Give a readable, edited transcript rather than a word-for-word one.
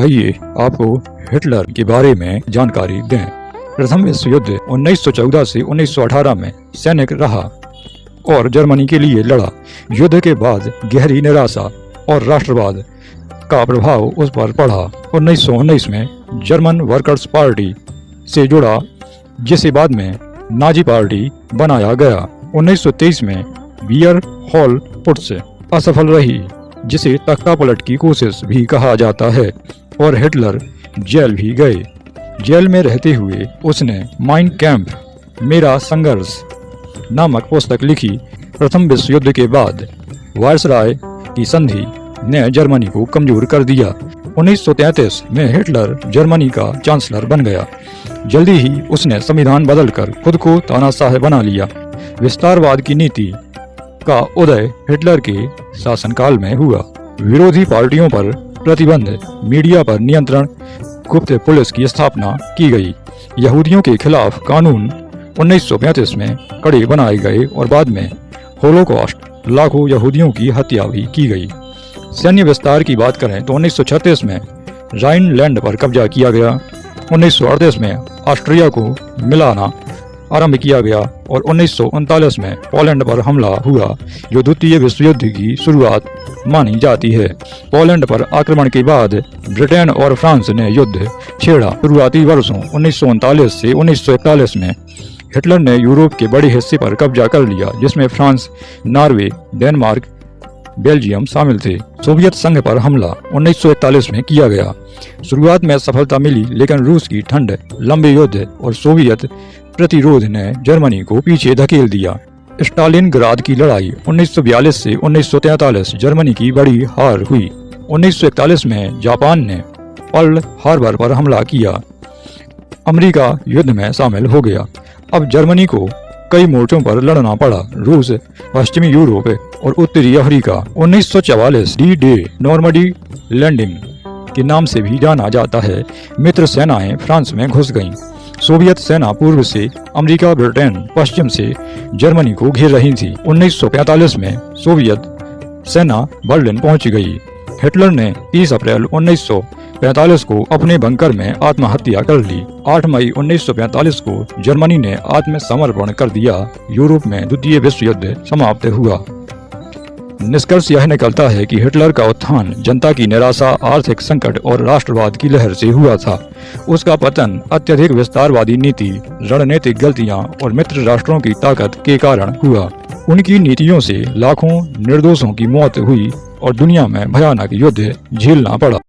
आइए आपको हिटलर के बारे में जानकारी दें। प्रथम विश्व युद्ध 1914 से 1918 में सैनिक रहा और जर्मनी के लिए लड़ा। युद्ध के बाद गहरी निराशा और राष्ट्रवाद का प्रभाव उस पर पड़ा। 1919 में जर्मन वर्कर्स पार्टी से जुड़ा, जिसे बाद में नाजी पार्टी बनाया गया। 1923 में बियर हॉल पुट्स असफल रही, जिसे तख्ता पलट की कोशिश भी कहा जाता है, और हिटलर जेल भी गए। जेल में रहते हुए उसने माइन कैंप मेरा संघर्ष नामक पुस्तक लिखी। प्रथम विश्व युद्ध के बाद वायसराय की संधि ने जर्मनी को कमजोर कर दिया। 1933 में हिटलर जर्मनी का चांसलर बन गया। जल्दी ही उसने संविधान बदलकर खुद को तानाशाह बना लिया। विस्तारवाद की नीति का उदय हिटलर के शासनकाल में हुआ। विरोधी पार्टियों पर प्रतिबंध, मीडिया पर नियंत्रण, गुप्त पुलिस की स्थापना की गई। यहूदियों के खिलाफ कानून 1935 में कड़े बनाए गए और बाद में होलोकॉस्ट, लाखों यहूदियों की हत्या भी की गई। सैन्य विस्तार की बात करें तो 1936 में राइनलैंड पर कब्जा किया गया। 1938 में ऑस्ट्रिया को मिलाना आरंभ किया गया और 1939 में पोलैंड पर हमला हुआ, जो द्वितीय विश्व युद्ध की शुरुआत मानी जाती है। पोलैंड पर आक्रमण के बाद ब्रिटेन और फ्रांस ने युद्ध छेड़ा। शुरुआती वर्षों 1939 से 1941 में हिटलर ने यूरोप के बड़े हिस्से पर कब्जा कर लिया, जिसमें फ्रांस, नॉर्वे, डेनमार्क, बेल्जियम शामिल थे। सोवियत संघ पर हमला 1941 में किया गया। शुरुआत में सफलता मिली, लेकिन रूस की ठंड, लंबे युद्ध और सोवियत प्रतिरोध ने जर्मनी को पीछे धकेल दिया। स्टालिनग्राद की लड़ाई 1942 से 1943 जर्मनी की बड़ी हार हुई। 1941 में जापान ने पर्ल हार्बर पर हमला किया। अमेरिका युद्ध में शामिल हो गया। अब जर्मनी को कई मोर्चों पर लड़ना पड़ा। रूस, पश्चिमी यूरोप और उत्तरी अफ्रीका। 1944 डी डे, नॉर्मडी लैंडिंग के नाम से भी जाना जाता है। मित्र सेनाएं फ्रांस में घुस गईं। सोवियत सेना पूर्व से अमेरिका, ब्रिटेन पश्चिम से जर्मनी को घेर रही थी। 1945 में सोवियत सेना बर्लिन पहुंच गई। हिटलर ने 30 अप्रैल 1945 को अपने बंकर में आत्महत्या कर ली। 8 मई 1945 को जर्मनी ने आत्मसमर्पण कर दिया। यूरोप में द्वितीय विश्व युद्ध समाप्त हुआ। निष्कर्ष यह निकलता है कि हिटलर का उत्थान जनता की निराशा, आर्थिक संकट और राष्ट्रवाद की लहर से हुआ था। उसका पतन अत्यधिक विस्तारवादी नीति, रणनीतिक गलतियां और मित्र राष्ट्रों की ताकत के कारण हुआ। उनकी नीतियों से लाखों निर्दोषों की मौत हुई और दुनिया में भयानक युद्ध झेलना पड़ा।